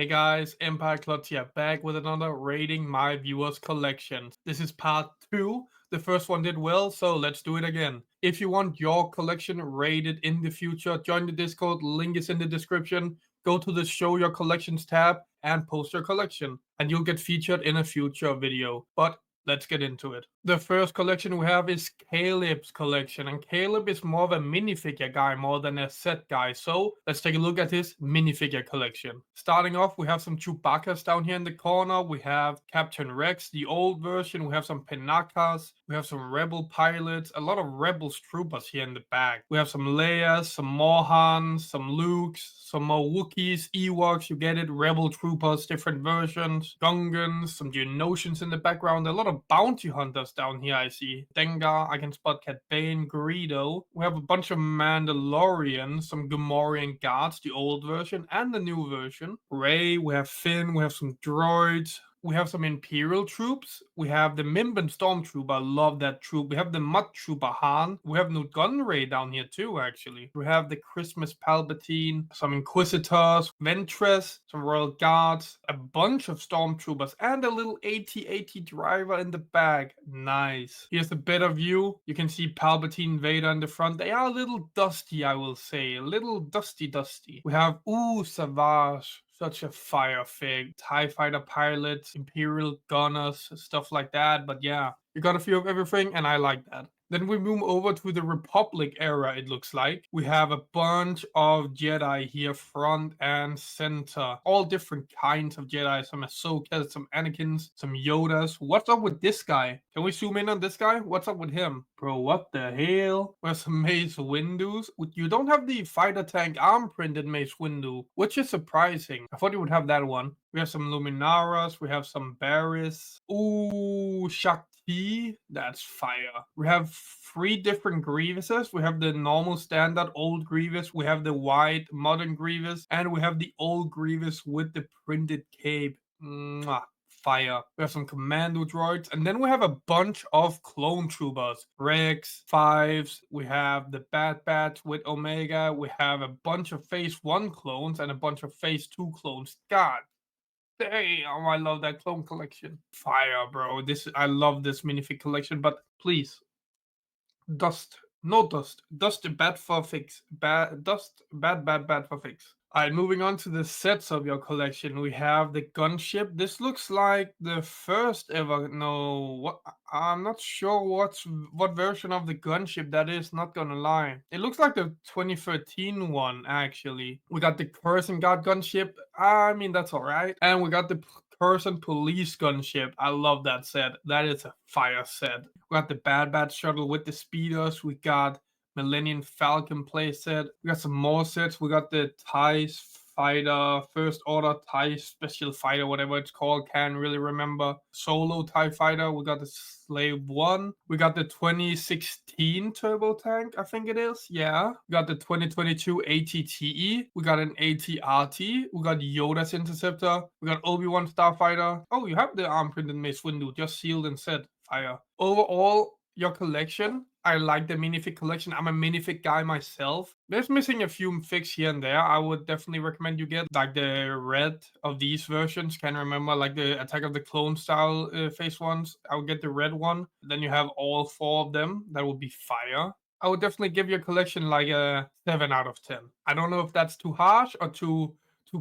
Hey guys, Empire Klotz here, back with another Rating My Viewers collection. This is part 2. The first one did well, so let's do it again. If you want your collection rated in the future, join the Discord, link is in the description. Go to the Show Your Collections tab and post your collection, and you'll get featured in a future video. But let's get into it. The first collection we have is Caleb's collection, and Caleb is more of a minifigure guy more than a set guy, so let's take a look at his minifigure collection. Starting off, we have some Chewbacca's down here in the corner, we have Captain Rex, the old version, we have some Pinakas, we have some Rebel pilots, a lot of Rebels troopers here in the back. We have some Leias, some Mohans, some Lukes, some more Wookiees, Ewoks, you get it, Rebel troopers, different versions, Gungans, some Geonosians in the background, a lot of bounty hunters down here I see. Dengar, I can spot Cat Bane, Greedo. We have a bunch of Mandalorians, some Gamorrean guards, the old version and the new version. Rey, we have Finn, we have some droids. We have some Imperial troops. We have the Mimban Stormtrooper. I love that troop. We have the Mud Trooper Han. We have Nute Gunray down here too, actually. We have the Christmas Palpatine, some Inquisitors, Ventress, some Royal Guards, a bunch of Stormtroopers, and a little AT-AT driver in the back. Nice. Here's a better view. You can see Palpatine, Vader in the front. They are a little dusty, I will say. A little dusty. We have, Savage. Such a fire fig. TIE fighter pilots, Imperial gunners, stuff like that. But yeah, you got a few of everything, and I like that. Then we move over to the Republic era, it looks like. We have a bunch of Jedi here, front and center. All different kinds of Jedi. Some Ahsokas, some Anakins, some Yodas. What's up with this guy? Can we zoom in on this guy? What's up with him? Bro, what the hell? Where's some Mace Windu's? You don't have the fighter tank arm printed Mace Windu, which is surprising. I thought you would have that one. We have some Luminaras. We have some Barris. Ooh, Shakti. That's fire. We have 3 different Grievouses. We have the normal standard old Grievous. We have the white modern Grievous. And we have the old Grievous with the printed cape. Mwah. Fire. We have some commando droids, and then we have a bunch of clone troopers. Rex, Fives, we have the Bad Batch with Omega, we have a bunch of Phase 1 clones and a bunch of Phase 2 clones. God damn, I love that clone collection. Fire, bro. I love this minifig collection, but please, dust. No dust. Dust bad for fix. Bad for fix. Alright, moving on to the sets of your collection. We have the gunship. This looks like the first ever. No, what? I'm not sure what version of the gunship that is. Not gonna lie, it looks like the 2013 one actually. We got the Coruscant Guard gunship. I mean that's all right, and we got the Coruscant Police gunship. I love that set. That is a fire set. We got the Bad Batch shuttle with the speeders. We got Millennium Falcon playset. We got some more sets. We got the TIE Fighter, First Order TIE Special Fighter, whatever it's called. Can't really remember. Solo TIE Fighter. We got the Slave 1. We got the 2016 Turbo Tank, I think it is. Yeah. We got the 2022 ATTE. We got an ATRT. We got Yoda's Interceptor. We got Obi-Wan Starfighter. Oh, you have the arm printed Mace Windu, just sealed and set. Fire. Overall, your collection, I like the minifig collection. I'm a minifig guy myself. There's missing a few figs here and there. I would definitely recommend you get like the red of these versions. Can't remember, like the Attack of the Clone style phase ones. I would get the red one. Then you have all 4 of them. That would be fire. I would definitely give your collection like a 7 out of 10. I don't know if that's too harsh or too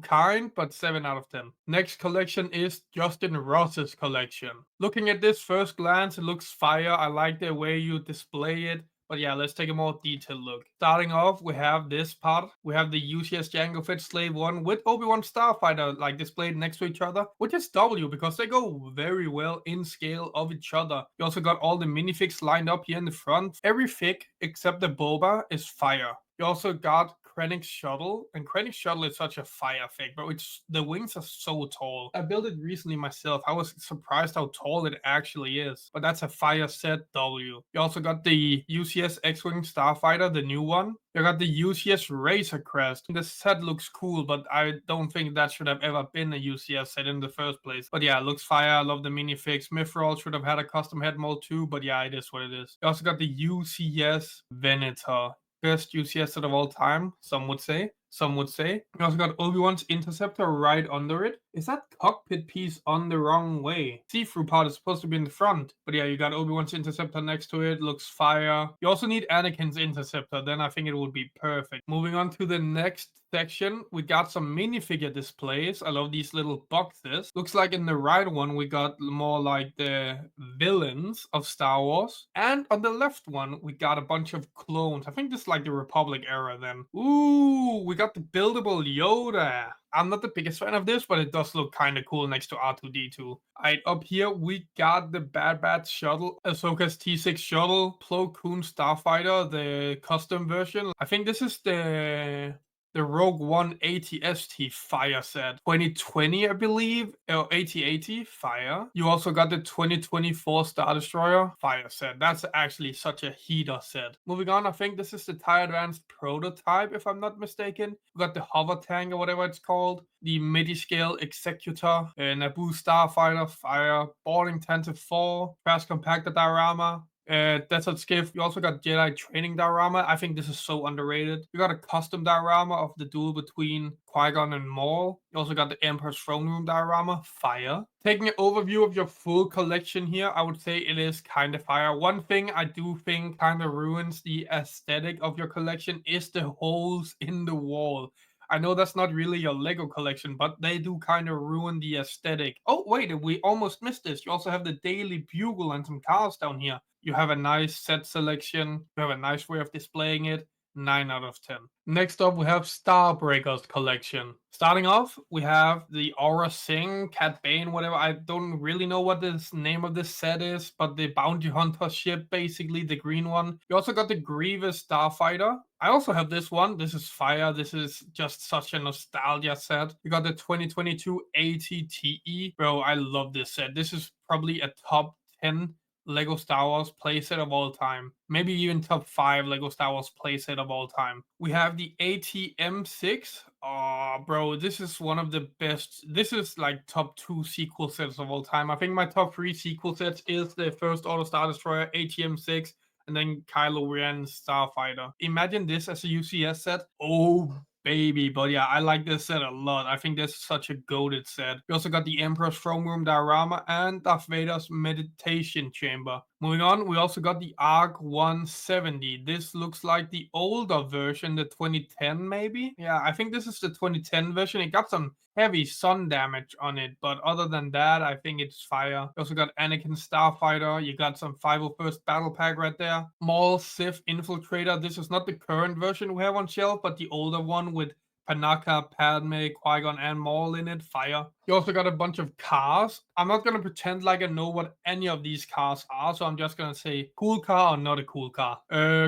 kind, but 7 out of 10. Next collection is Justin Ross's collection. Looking at this first glance, it looks fire. I like the way you display it. But yeah, let's take a more detailed look. Starting off, we have this part. We have the UCS Jango Fett Slave 1 with Obi-Wan Starfighter like displayed next to each other, which is W because they go very well in scale of each other. You also got all the minifigs lined up here in the front. Every fig except the Boba is fire. You also got Krennic's shuttle, and Krennic's shuttle is such a fire fig, bro. The wings are so tall. I built it recently myself. I was surprised how tall it actually is, but that's a fire set W. You also got the UCS X-Wing Starfighter, the new one. You got the UCS Razor Crest. The set looks cool, but I don't think that should have ever been a UCS set in the first place. But yeah, it looks fire. I love the minifigs. Mithril should have had a custom head mold too, but yeah, it is what it is. You also got the UCS Venator. Best UCS set of all time, some would say. some would say. We also got Obi-Wan's interceptor right under it. Is that cockpit piece on the wrong way? See-through part is supposed to be in the front. But yeah, you got Obi-Wan's interceptor next to it. Looks fire. You also need Anakin's interceptor. Then I think it would be perfect. Moving on to the next section, we got some minifigure displays. I love these little boxes. Looks like in the right one, we got more like the villains of Star Wars. And on the left one, we got a bunch of clones. I think this is like the Republic era then. Ooh, we got the buildable Yoda. I'm not the biggest fan of this, but it does look kind of cool next to R2-D2. Alright, up here we got the Bad Batch shuttle, Ahsoka's T6 shuttle, Plo Koon Starfighter, the custom version. I think this is the Rogue One ATST fire set. 2020, I believe, or AT-AT fire. You also got the 2024 Star Destroyer fire set. That's actually such a heater set. Moving on, I think this is the TIE Advanced prototype, if I'm not mistaken. We got the hover tank or whatever it's called. The MIDI-scale Executor, Naboo Starfighter fire, Boarding Tantive 4, Trash Compactor diorama, Desert Skiff. You also got Jedi Training diorama. I think this is so underrated. You got a custom diorama of the duel between Qui-Gon and Maul. You also got the Emperor's Throne Room diorama. Fire. Taking an overview of your full collection here, I would say it is kind of fire. One thing I do think kind of ruins the aesthetic of your collection is the holes in the wall. I know that's not really your Lego collection, but they do kind of ruin the aesthetic. Oh, wait, we almost missed this. You also have the Daily Bugle and some cars down here. You have a nice set selection. You have a nice way of displaying it. 9 out of 10. Next up, we have Starbreakers collection. Starting off, we have the Aura Singh, Cat Bane, whatever. I don't really know what the name of this set is, but the Bounty Hunter ship, basically, the green one. You also got the Grievous Starfighter. I also have this one. This is fire. This is just such a nostalgia set. You got the 2022 ATTE. Bro, I love this set. This is probably a top 10 Lego Star Wars playset of all time. Maybe even top 5 Lego Star Wars playset of all time. We have the ATM6. Oh, bro, this is one of the best. This is like top 2 sequel sets of all time. I think my top 3 sequel sets is the First Order Star Destroyer, ATM6, and then Kylo Ren Starfighter. Imagine this as a UCS set. Oh, baby, but yeah, I like this set a lot. I think this is such a goated set. We also got the Emperor's Throne Room diorama and Darth Vader's meditation chamber. Moving on, we also got the ARC 170. This looks like the older version, the 2010 maybe? Yeah, I think this is the 2010 version. It got some heavy sun damage on it, but other than that, I think it's fire. You also got Anakin Starfighter. You got some 501st Battle Pack right there. Maul Sith Infiltrator. This is not the current version we have on shelf, but the older one with Panaka, Padme, Qui-Gon, and Maul in it. Fire. You also got a bunch of cars. I'm not going to pretend like I know what any of these cars are, so I'm just going to say cool car or not a cool car.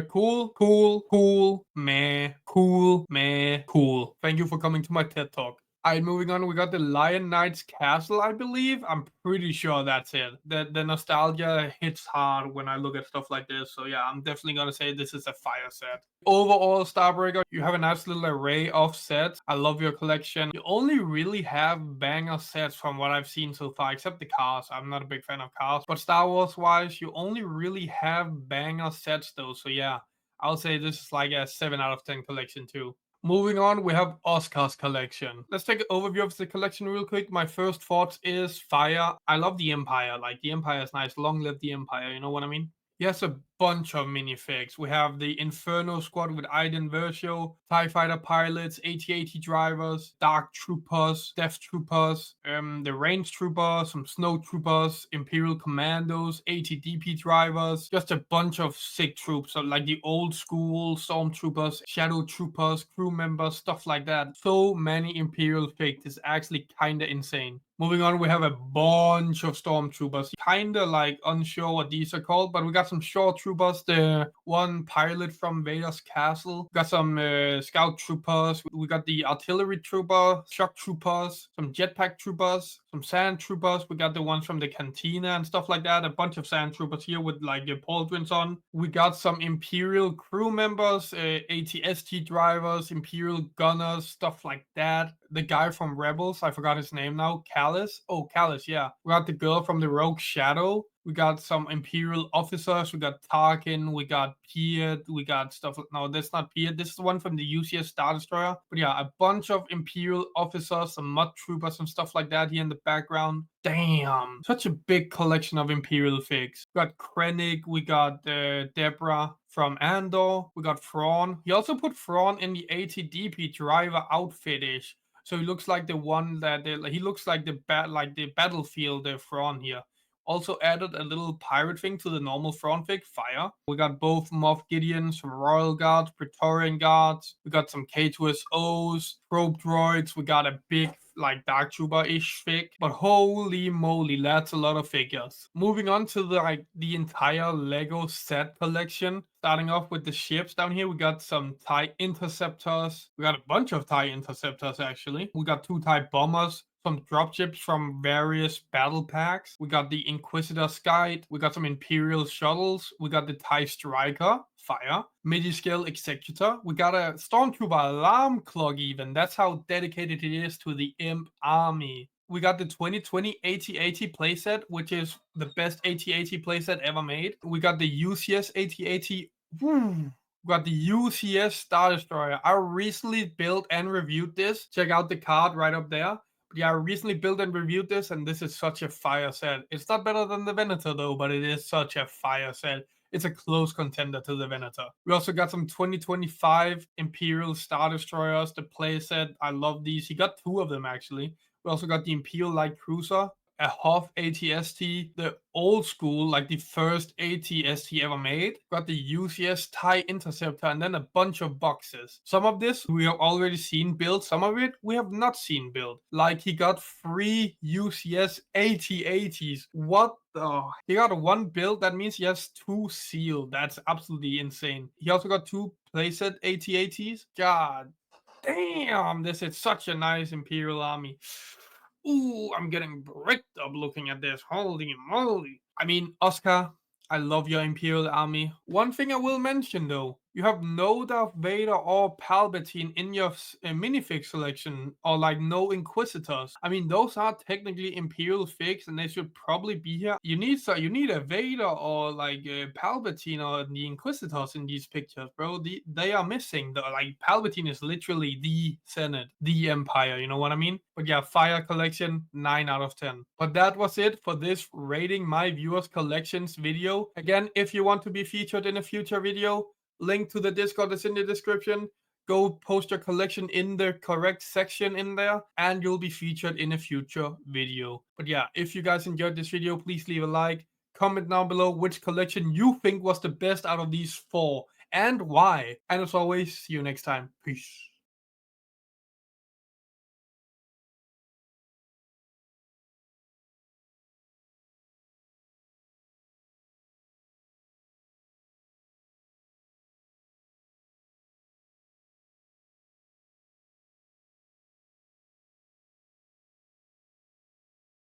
Cool, meh, cool, meh, cool. Thank you for coming to my TED Talk. Alright, moving on, we got the Lion Knight's Castle, I believe. I'm pretty sure that's it. The nostalgia hits hard when I look at stuff like this. So yeah, I'm definitely gonna say this is a fire set. Overall, Starbreaker, you have a nice little array of sets. I love your collection. You only really have banger sets from what I've seen so far, except the cars. I'm not a big fan of cars. But Star Wars-wise, you only really have banger sets though. So yeah, I'll say this is like a 7 out of 10 collection too. Moving on, we have Oscar's collection. Let's take an overview of the collection real quick. My first thoughts is fire. I love the Empire. Like, the Empire is nice. Long live the Empire, you know what I mean? He has a bunch of minifigs. We have the Inferno Squad with Iden Versio, TIE Fighter pilots, AT-AT drivers, Dark Troopers, Death Troopers, the Range Troopers, some Snow Troopers, Imperial Commandos, AT-DP drivers, just a bunch of sick troops, so like the old school Stormtroopers, Shadow Troopers, crew members, stuff like that. So many Imperial figs, it's actually kinda insane. Moving on, we have a bunch of Stormtroopers. Kinda like unsure what these are called, but we got some Shore Troopers, the one pilot from Vader's castle. We got some Scout Troopers. We got the Artillery Trooper, Shock Troopers, some Jetpack Troopers, some Sand Troopers. We got the ones from the Cantina and stuff like that. A bunch of Sand Troopers here with like the pauldrons on. We got some Imperial crew members, ATST drivers, Imperial gunners, stuff like that. The guy from Rebels, I forgot his name now, Callus. Oh, Callus, yeah. We got the girl from the Rogue Shadow. We got some Imperial officers. We got Tarkin. We got Piet. We got stuff. No, that's not Piet. This is the one from the UCS Star Destroyer. But yeah, a bunch of Imperial officers, some Mud Troopers, some stuff like that here in the background. Damn, such a big collection of Imperial figs. We got Krennic. We got Deborah from Andor. We got Thrawn. He also put Thrawn in the ATDP driver outfit-ish. So he looks like the one that he looks like the battlefield Thrawn here. Also added a little pirate thing to the normal Thrawn fig, Fire. We got both Moff Gideons from Royal Guards, Praetorian Guards. We got some K2SOs, probe droids. We got a big like Dark Trooper-ish fig. But holy moly, that's a lot of figures. Moving on to the entire Lego set collection. Starting off with the ships down here, we got some TIE Interceptors. We got a bunch of TIE Interceptors, actually. We got 2 TIE Bombers, some dropships from various battle packs. We got the Inquisitor's Guide. We got some Imperial shuttles. We got the TIE Striker, Fire. Midi-scale Executor. We got a Stormtrooper alarm clock even. That's how dedicated it is to the Imp army. We got the 2020 AT-AT playset, which is the best AT-AT playset ever made. We got the UCS AT-AT. We got the UCS Star Destroyer. I recently built and reviewed this. Check out the card right up there. But yeah, I recently built and reviewed this, and this is such a fire set. It's not better than the Venator though, but it is such a fire set. It's a close contender to the Venator. We also got some 2025 Imperial Star Destroyers, the playset. I love these. He got 2 of them actually. We also got the Imperial Light Cruiser, a Hoth ATST, the old school, like the first ATST ever made. Got the UCS TIE Interceptor, and then a bunch of boxes. Some of this we have already seen built, some of it we have not seen built. Like he got 3 UCS AT-ATs. What the? He got 1 built, that means he has 2 sealed. That's absolutely insane. He also got 2 playset AT-ATs. God damn, this is such a nice Imperial army. Ooh, I'm getting bricked up looking at this. Holy moly. I mean, Oscar, I love your Imperial army. One thing I will mention though, you have no Darth Vader or Palpatine in your minifig selection, or like no Inquisitors. I mean, those are technically Imperial figs, and they should probably be here. You need a Vader or like a Palpatine or the Inquisitors in these pictures, bro. They are missing. Like Palpatine is literally the Senate, the Empire. You know what I mean? But yeah, Fire collection 9 out of 10. But that was it for this rating my viewers collections video. Again, if you want to be featured in a future video, link to the Discord is in the description. Go post your collection in the correct section in there, and you'll be featured in a future video. But yeah, if you guys enjoyed this video, please leave a like. Comment down below which collection you think was the best out of these 4 and why. And as always, see you next time. Peace.